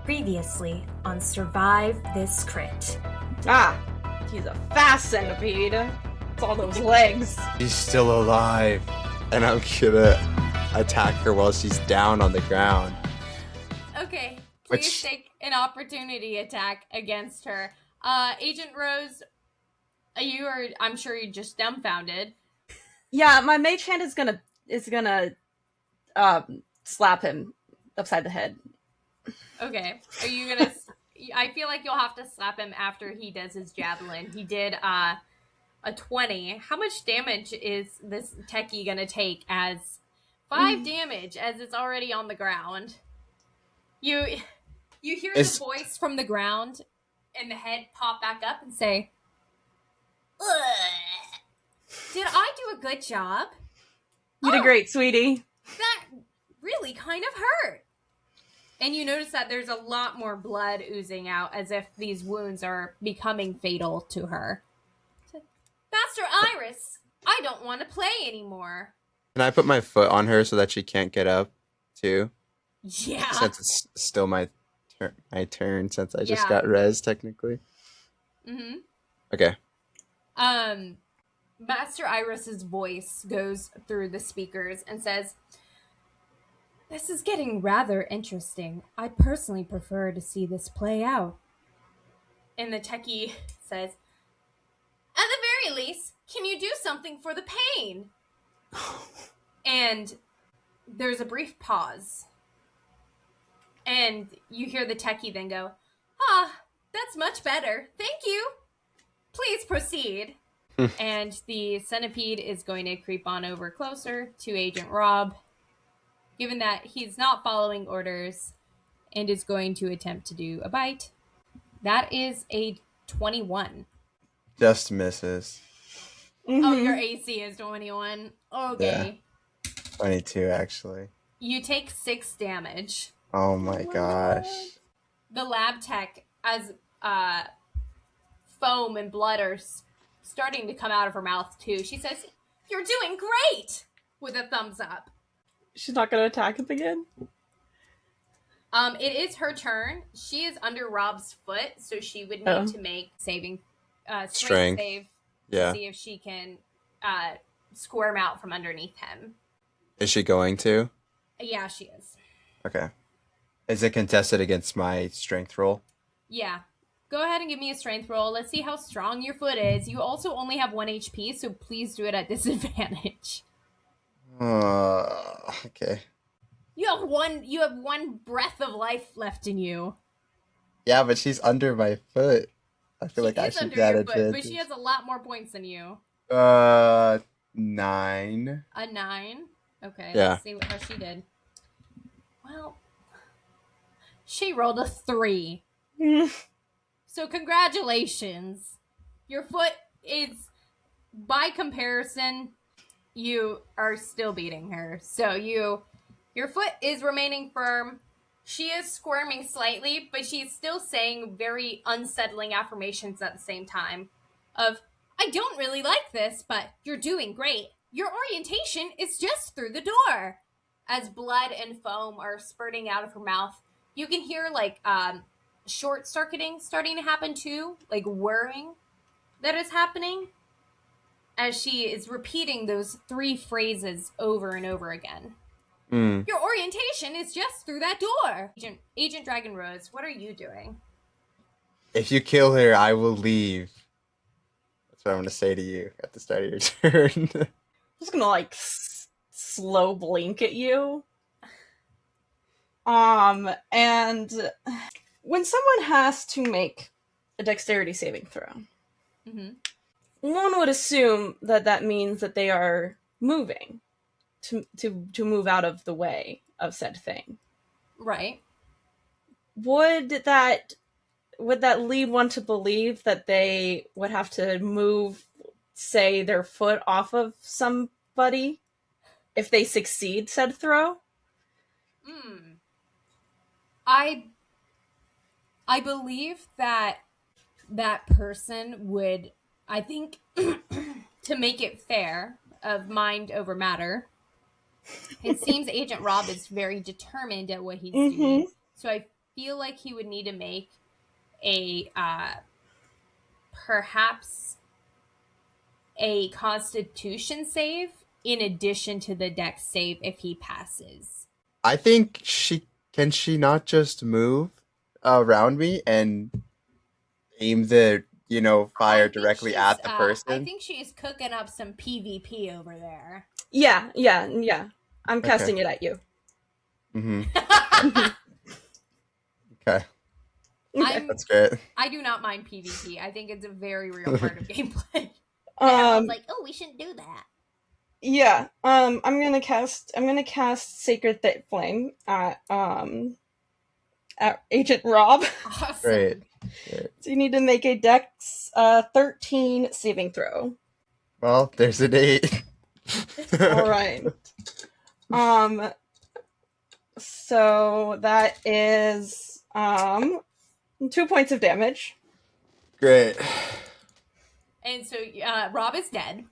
Previously on Survive This Crit. Ah, he's a fast centipede. It's all those legs. She's still alive, and I'm gonna attack her while she's down on the ground. Okay, please take an opportunity attack against her. Agent Rose, I'm sure you're just dumbfounded. Yeah, my mage hand is gonna slap him upside the head. Okay, are you gonna? I feel like you'll have to slap him after he does his javelin. He did a 20. How much damage is this techie gonna take? As 5 damage, as it's already on the ground. You hear the voice from the ground, and the head pop back up and say, "Ugh. Did I do a good job? You did great, sweetie. That really kind of hurt." And you notice that there's a lot more blood oozing out, as if these wounds are becoming fatal to her. Master Iris, I don't want to play anymore. Can I put my foot on her so that she can't get up, too? Yeah. Since it's still my turn, since I just got res, technically. Mm-hmm. Okay. Master Iris's voice goes through the speakers and says, "This is getting rather interesting. I personally prefer to see this play out." And the techie says, "At the very least, can you do something for the pain?" And there's a brief pause. And you hear the techie then go, "That's much better. Thank you. Please proceed." And the centipede is going to creep on over closer to Agent Rob, given that he's not following orders, and is going to attempt to do a bite. That is a 21. Just misses. Mm-hmm. Oh, your AC is 21. Okay. Yeah. 22, actually. You take 6 damage. Oh my gosh. The lab tech, as foam and blood are starting to come out of her mouth too, she says, "You're doing great!" with a thumbs up. She's not gonna attack him again? It is her turn. She is under Rob's foot, so she would need to make saving strength save to see if she can squirm out from underneath him. Is she going to? Yeah, she is. Okay. Is it contested against my strength roll? Yeah. Go ahead and give me a strength roll. Let's see how strong your foot is. You also only have 1 HP, so please do it at disadvantage. Okay. You have one breath of life left in you. Yeah, but she's under my foot. I feel like I should get advantage. But she has a lot more points than you. 9. A 9? Okay, yeah. Let's see how she did. Well, she rolled a 3. So congratulations. Your foot is, by comparison, you are still beating her. So your foot is remaining firm. She is squirming slightly, but she's still saying very unsettling affirmations at the same time. Of, "I don't really like this, but you're doing great. Your orientation is just through the door." As blood and foam are spurting out of her mouth, you can hear short circuiting starting to happen too, like whirring that is happening as she is repeating those 3 phrases over and over again. Your orientation is just through that door. Agent Dragon Rose, what are you doing? If you kill her, I will leave. That's what I'm going to say to you at the start of your turn. I'm just gonna slow blink at you. And when someone has to make a dexterity saving throw, one would assume that means that they are moving to move out of the way of said thing. Right. Would that lead one to believe that they would have to move, say, their foot off of somebody if they succeed said throw? I believe that person would, I think, to make it fair, of mind over matter, it seems Agent Rob is very determined at what he's doing. So I feel like he would need to make a perhaps a Constitution save in addition to the Dex save if he passes. I think she not just move around me and aim the fire directly at the person? I think she's cooking up some PvP over there. Yeah. I'm casting it at you. Mm-hmm. Okay. That's great. I do not mind PvP. I think it's a very real part of gameplay. I was like, oh, we shouldn't do that. Yeah. I'm gonna cast Sacred Flame at Agent Rob. Awesome. Great. So you need to make a Dex 13 saving throw. Well, there's an 8. All right. So that is 2 points of damage. Great. And so Rob is dead.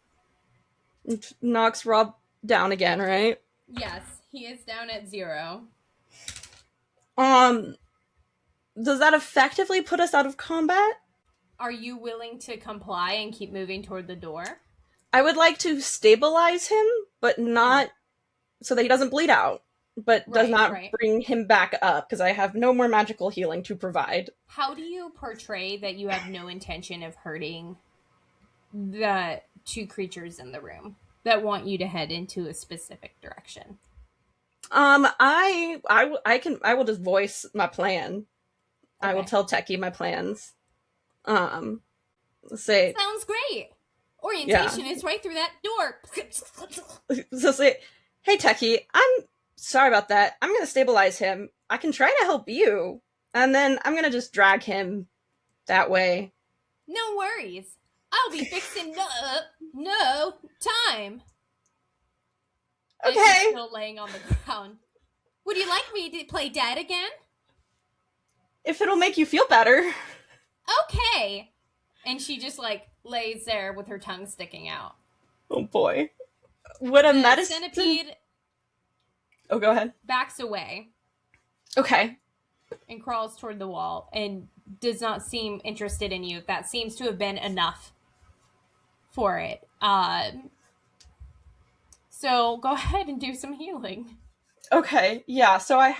It knocks Rob down again, right? Yes, he is down at 0. Does that effectively put us out of combat? Are you willing to comply and keep moving toward the door? I would like to stabilize him, but not so that he doesn't bleed out, but does not bring him back up, because I have no more magical healing to provide. How do you portray that you have no intention of hurting the 2 creatures in the room that want you to head into a specific direction? I will just voice my plan. Okay. I will tell Techie my plans. Say sounds great. Orientation is right through that door. So say, hey Techie, I'm sorry about that. I'm gonna stabilize him. I can try to help you, and then I'm gonna just drag him that way. No worries. I'll be fixing no time. Okay. And she's still laying on the ground. Would you like me to play dead again? If it'll make you feel better. Okay. And she just lays there with her tongue sticking out. Oh boy. Would a medicine centipede? Oh, go ahead. Backs away. Okay. And crawls toward the wall and does not seem interested in you. That seems to have been enough for it. So go ahead and do some healing. Okay, yeah, so I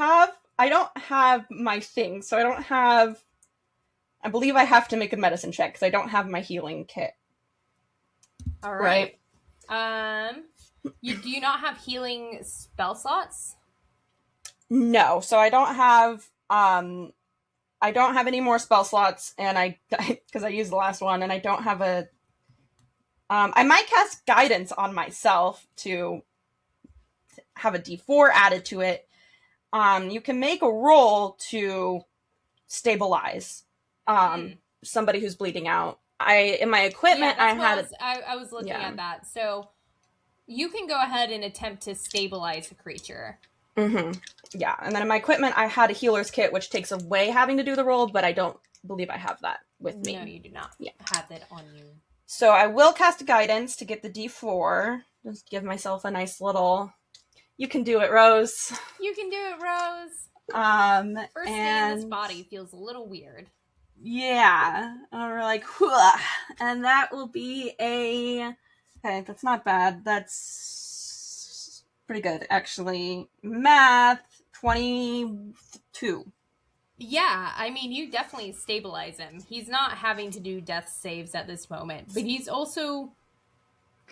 don't have my thing, so I believe I have to make a medicine check, because I don't have my healing kit. Alright. Do you not have healing spell slots? No, so I don't have any more spell slots, and because I used the last one, and I don't have I might cast guidance on myself to have a D4 added to it. You can make a roll to stabilize somebody who's bleeding out. In my equipment, I was looking at that. So you can go ahead and attempt to stabilize a creature. Mm-hmm. Yeah, and then in my equipment, I had a healer's kit, which takes away having to do the roll, but I don't believe I have that with me. No, you do not have it on you. So I will cast guidance to get the D4. Just give myself a nice little... You can do it, Rose. You can do it, Rose. First day in this body feels a little weird. Yeah. We're like, whoa. And that will be a... Okay, that's not bad. That's pretty good, actually. Math, 22. Yeah, I mean, you definitely stabilize him. He's not having to do death saves at this moment, but he's also...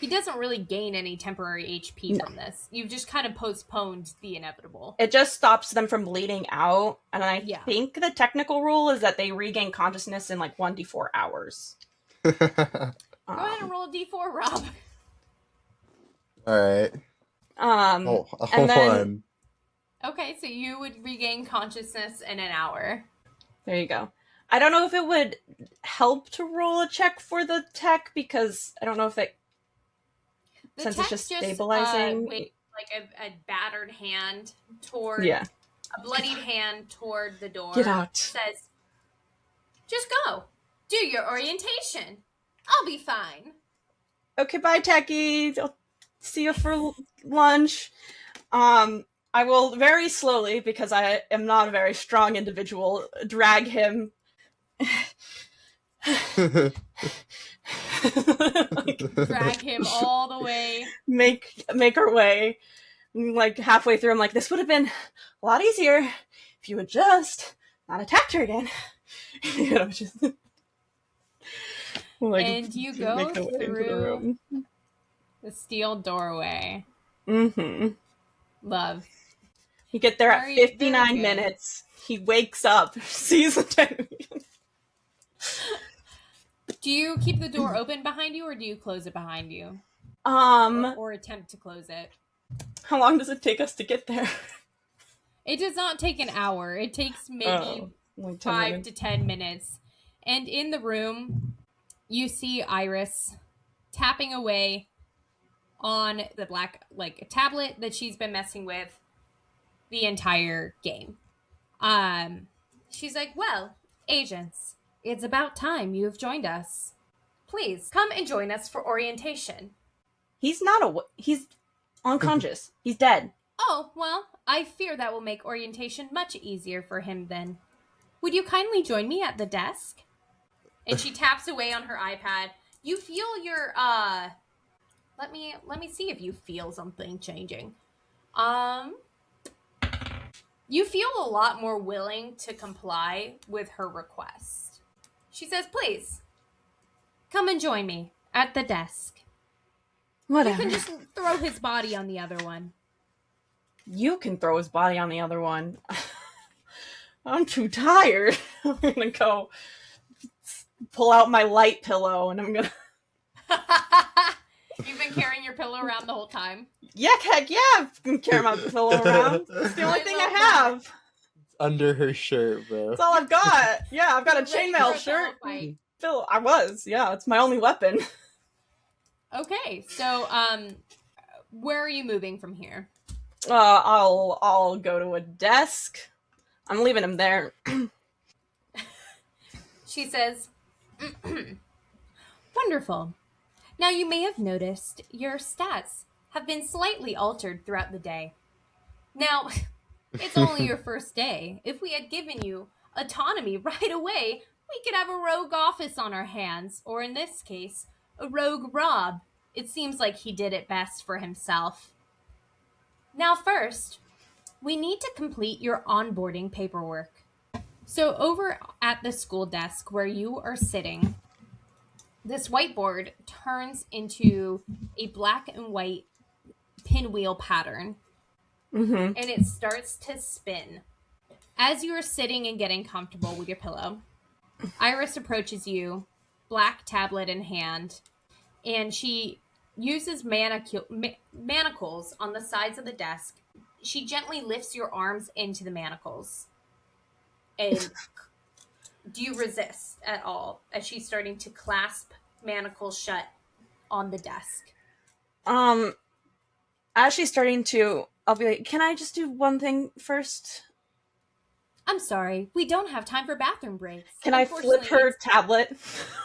He doesn't really gain any temporary HP from this. You've just kind of postponed the inevitable. It just stops them from bleeding out, and I think the technical rule is that they regain consciousness in 1d4 hours. Go ahead and roll a d4, Rob. Alright. And then... Okay, so you would regain consciousness in an hour. There you go. I don't know if it would help to roll a check for the tech, because I don't know if it... Since it's just stabilizing. With a battered hand toward... Yeah. A bloodied hand toward the door. Get out. Says, just go. Do your orientation. I'll be fine. Okay, bye, Techie. I'll see you for lunch. I will very slowly, because I am not a very strong individual, drag him. Drag him all the way. Make our way. Like halfway through, I'm like, this would have been a lot easier if you had just not attacked her again. Just, like, and you go through the steel doorway. Mm-hmm. Love. You get there at 59 minutes. He wakes up, sees the television. Do you keep the door open behind you, or do you close it behind you? Or attempt to close it? How long does it take us to get there? It does not take an hour. It takes maybe like 5 to 10 minutes. And in the room, you see Iris tapping away on the black tablet that she's been messing with the entire game. She's like, well, agents, it's about time you have joined us. Please come and join us for orientation. He's unconscious. He's dead. Oh, well, I fear that will make orientation much easier for him then. Would you kindly join me at the desk? And she taps away on her iPad. You feel your, let me see if you feel something changing. You feel a lot more willing to comply with her request. She says, please, come and join me at the desk. Whatever. You can just throw his body on the other one. You can throw his body on the other one. I'm too tired. I'm gonna go pull out my light pillow and I'm gonna... You've been carrying your pillow around the whole time? Yeah, heck yeah, I've been carrying my pillow around. It's the only thing I have. It's under her shirt, bro. That's all I've got. Yeah, I've got a chainmail shirt. Pillow. I was, yeah, it's my only weapon. Okay, so, where are you moving from here? I'll go to a desk. I'm leaving him there. She says, wonderful. Now you may have noticed your stats have been slightly altered throughout the day. Now, it's only your first day. If we had given you autonomy right away, we could have a rogue office on our hands, or in this case, a rogue Rob. It seems like he did it best for himself. Now first, we need to complete your onboarding paperwork. So over at the school desk where you are sitting, this whiteboard turns into a black and white pinwheel pattern. Mm-hmm. And it starts to spin. As you are sitting and getting comfortable with your pillow, Iris approaches you, black tablet in hand, and she uses manacles on the sides of the desk. She gently lifts your arms into the manacles. And do you resist at all as she's starting to clasp manacles shut on the desk? As she's starting to, I'll be like, can I just do one thing first? I'm sorry, we don't have time for bathroom breaks. Can I flip her tablet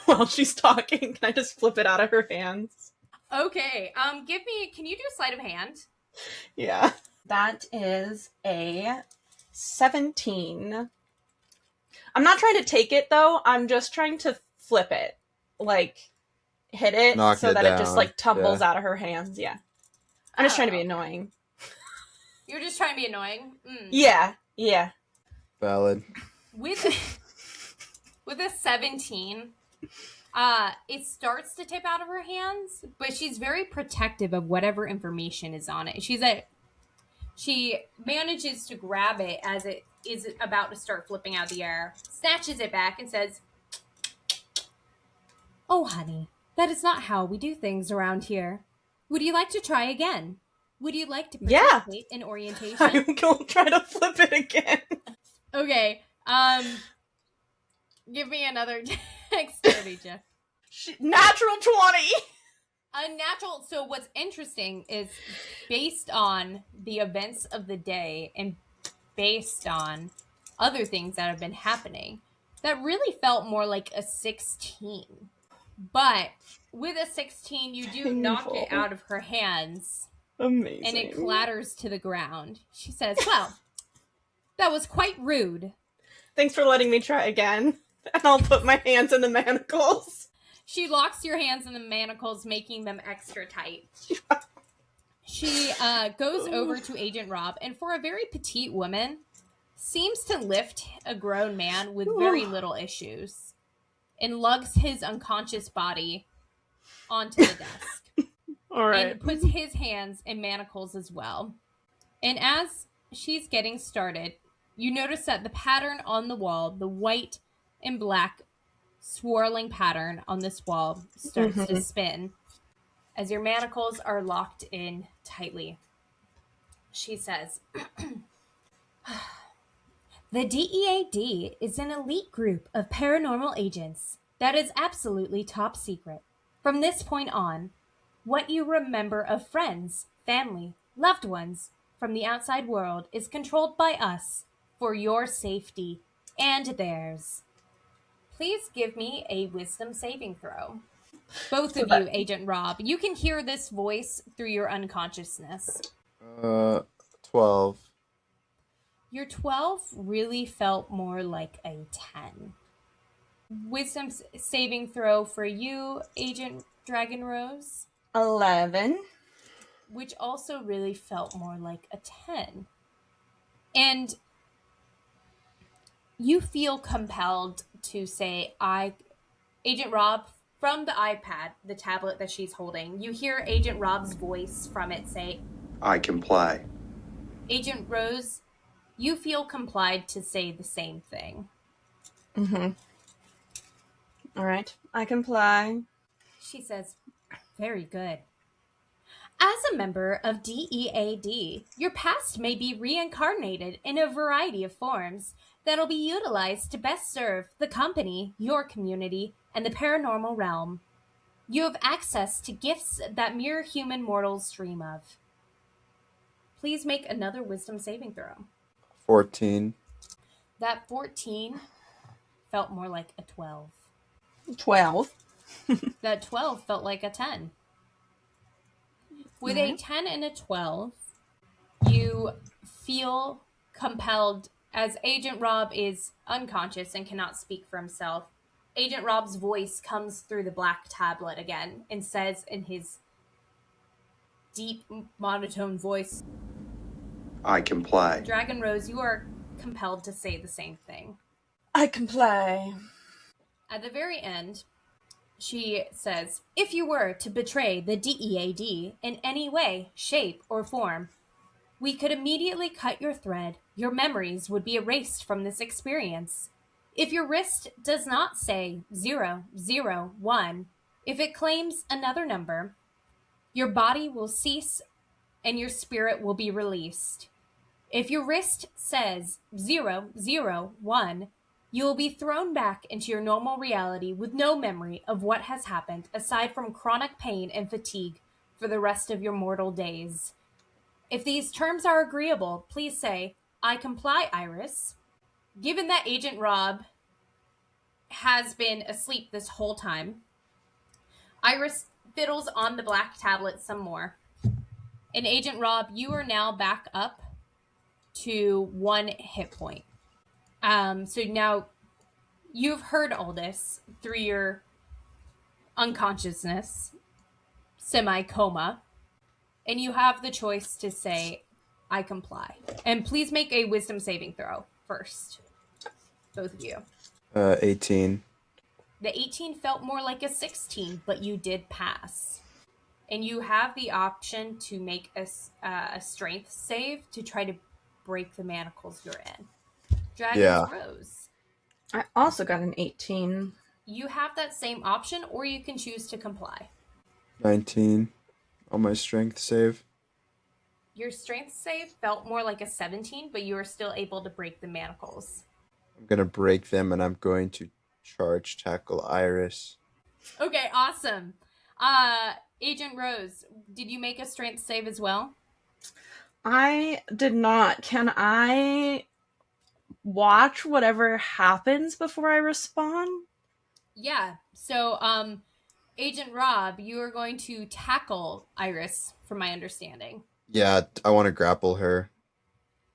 while she's talking? Can I just flip it out of her hands? Okay, can you do a sleight of hand? Yeah. That is a 17. I'm not trying to take it, though. I'm just trying to flip it. Like, hit it so that it just, like, tumbles out of her hands. Yeah. I'm just trying to be annoying. You're just trying to be annoying? Mm. Yeah. Valid. With a 17, it starts to tip out of her hands, but she's very protective of whatever information is on it. She manages to grab it as it is about to start flipping out of the air, snatches it back, and says, "Oh, honey, that is not how we do things around here. Would you like to try again? Would you like to participate in orientation?" I'm going to try to flip it again. Okay, give me another dexterity check. Natural 20! Unnatural. So what's interesting is based on the events of the day and based on other things that have been happening, that really felt more like a 16. But with a 16, you do knock it out of her hands. Amazing. and it clatters to the ground. She says, well, that was quite rude. Thanks for letting me try again. And I'll put my hands in the manacles. She locks your hands in the manacles, making them extra tight. She goes over to Agent Rob, and for a very petite woman, seems to lift a grown man with very little issues and lugs his unconscious body onto the desk. All right. And puts his hands in manacles as well. And as she's getting started, you notice that the pattern on the wall, the white and black swirling pattern on this wall, starts to spin as your manacles are locked in tightly. She says, the DEAD is an elite group of paranormal agents that is absolutely top secret. From this point on, what you remember of friends, family, loved ones from the outside world is controlled by us for your safety and theirs. Please give me a wisdom saving throw. Both of you, Agent Rob. You can hear this voice through your unconsciousness. 12. Your 12 really felt more like a 10. Wisdom saving throw for you, Agent Dragon Rose. 11. Which also really felt more like a 10. And you feel compelled to say, Agent Rob, from the iPad, the tablet that she's holding, you hear Agent Rob's voice from it say, I comply. Agent Rose, you feel complied to say the same thing. Mm-hmm. All right. I comply. She says, very good. As a member of DEAD, your past may be reincarnated in a variety of forms that'll be utilized to best serve the company, your community, and the paranormal realm. You have access to gifts that mere human mortals dream of. Please make another wisdom saving throw. 14. That 14 felt more like a 12. 12. That 12 felt like a 10. With a 10 and a 12, you feel compelled, as Agent Rob is unconscious and cannot speak for himself. Agent Rob's voice comes through the black tablet again and says in his deep, monotone voice, I comply. Dragon Rose, you are compelled to say the same thing. I comply. At the very end, she says, if you were to betray the DEAD in any way, shape, or form, we could immediately cut your thread. Your memories would be erased from this experience. If your wrist does not say 001, if it claims another number, your body will cease and your spirit will be released. If your wrist says 001, you will be thrown back into your normal reality with no memory of what has happened aside from chronic pain and fatigue for the rest of your mortal days. If these terms are agreeable, please say, I comply, Iris. Given that Agent Rob has been asleep this whole time, Iris fiddles on the black tablet some more. And Agent Rob, you are now back up to 1 hit point. So now you've heard all this through your unconsciousness, semi-coma, and you have the choice to say, I comply. And please make a wisdom saving throw first, both of you. 18. The 18 felt more like a 16, but you did pass. And you have the option to make a strength save to try to break the manacles you're in. Dragon's Rose. I also got an 18. You have that same option, or you can choose to comply. 19 on my strength save. Your strength save felt more like a 17, but you were still able to break the manacles. I'm going to break them, and I'm going to charge tackle Iris. Okay, awesome. Agent Rose, did you make a strength save as well? I did not. Can I watch whatever happens before I respond? Yeah. So, Agent Rob, you are going to tackle Iris, from my understanding. Yeah, I want to grapple her.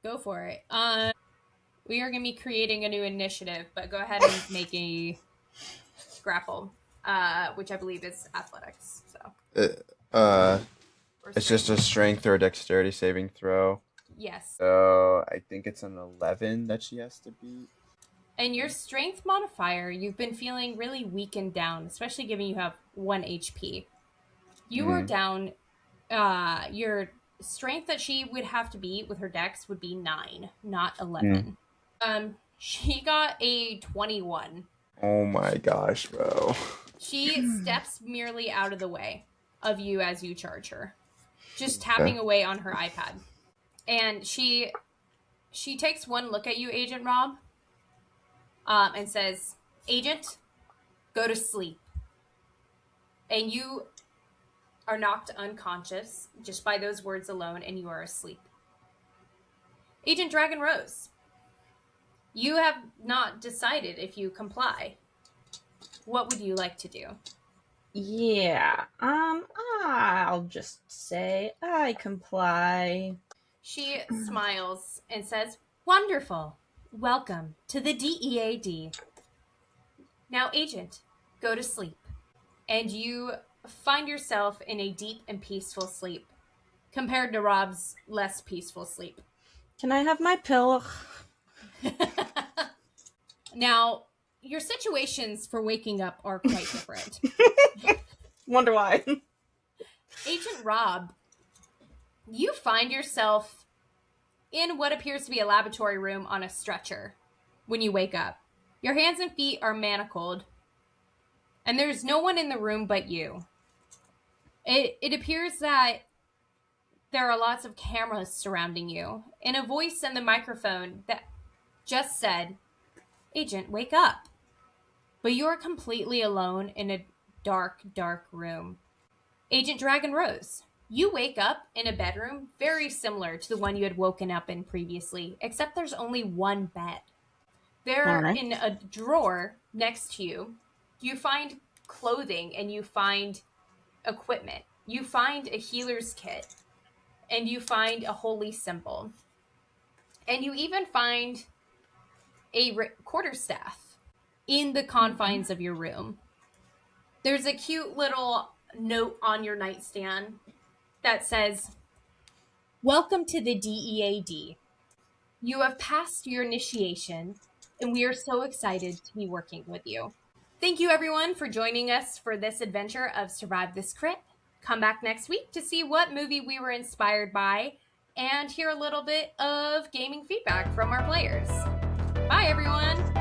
Go for it. We are going to be creating a new initiative, but go ahead and make a grapple, which I believe is athletics. So. It's just a strength or a dexterity saving throw. Yes. So I think it's an 11 that she has to beat. And your strength modifier, you've been feeling really weakened down, especially given you have 1 HP. You are down. Your strength that she would have to beat with her dex would be 9, not 11. She got a 21. Oh my gosh, bro. She steps merely out of the way of you as you charge her, just tapping away on her iPad. And she takes one look at you, Agent Rob, and says, "Agent, go to sleep." And you are knocked unconscious just by those words alone, and you are asleep. Agent Dragon Rose, you have not decided if you comply. What would you like to do? Yeah, I'll just say I comply. She smiles and says, "Wonderful. Welcome to the DEAD. Now, Agent, go to sleep." And you find yourself in a deep and peaceful sleep, compared to Rob's less peaceful sleep. Can I have my pill? Now, your situations for waking up are quite different. Wonder why. Agent Rob, you find yourself in what appears to be a laboratory room on a stretcher when you wake up. Your hands and feet are manacled, and there's no one in the room but you. It appears that there are lots of cameras surrounding you, and a voice in the microphone that just said, "Agent, wake up." But you're completely alone in a dark, dark room. Agent Dragon Rose, you wake up in a bedroom very similar to the one you had woken up in previously, except there's only one bed. There, Alright. in a drawer next to you, you find clothing and you find equipment. You find a healer's kit, and you find a holy symbol. And you even find a quarterstaff in the confines of your room. There's a cute little note on your nightstand that says, "Welcome to the DEAD. You have passed your initiation, and we are so excited to be working with you." Thank you, everyone, for joining us for this adventure of Survive This Crit. Come back next week to see what movie we were inspired by and hear a little bit of gaming feedback from our players. Bye, everyone!